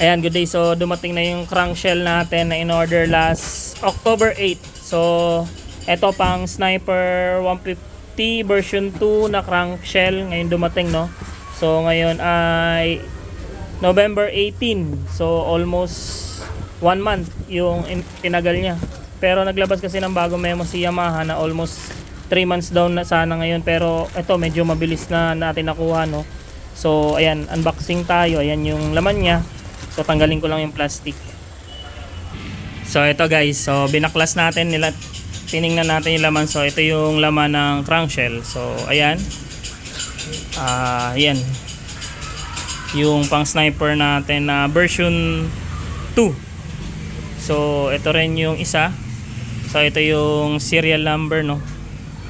Ayan, good day. So dumating na yung crankshell natin na in-order last October 8. So eto pang Sniper 150 version 2 na crankshell ngayon dumating, no. So ngayon ay November 18. So almost 1 month yung tinagal niya. Pero naglabas kasi ng bagong memo si Yamaha na almost 3 months down na sana ngayon, pero ito medyo mabilis na natin nakuha, no. So ayan, unboxing tayo. Ayan yung laman niya. So tanggalin ko lang yung plastic. So ito guys, so binaklas natin nila, tiningnan natin yung laman. So ito yung laman ng crankshell. So ayan. Ayan. Yung pang sniper natin na version 2. So ito rin yung isa. So ito yung serial number, no.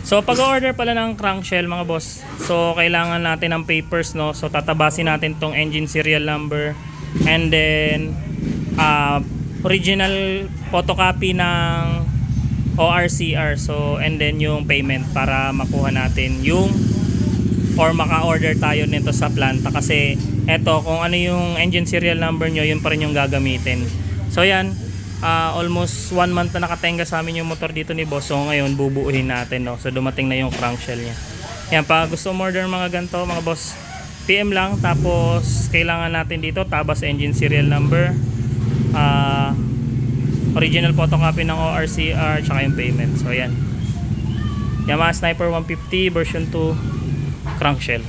So pag-order pala ng crankshell mga boss, so kailangan natin ng papers, no. So tatabasin natin tong engine serial number, and then original photocopy ng ORCR. So and then yung payment para makuha natin yung or maka-order tayo nito sa planta, kasi eto kung ano yung engine serial number nyo, yun pa rin yung gagamitin. So yan, almost 1 month na nakatenga sa amin yung motor dito ni boss. So ngayon bubuuhin natin, no. So dumating na yung crankshell niya. Yan, pa gusto mo order mga ganito mga boss, PM lang. Tapos kailangan natin dito tabas engine serial number, original photocopy ng ORCR, tsaka yung payment. So yan, Yamaha Sniper 150 version 2 crankshell.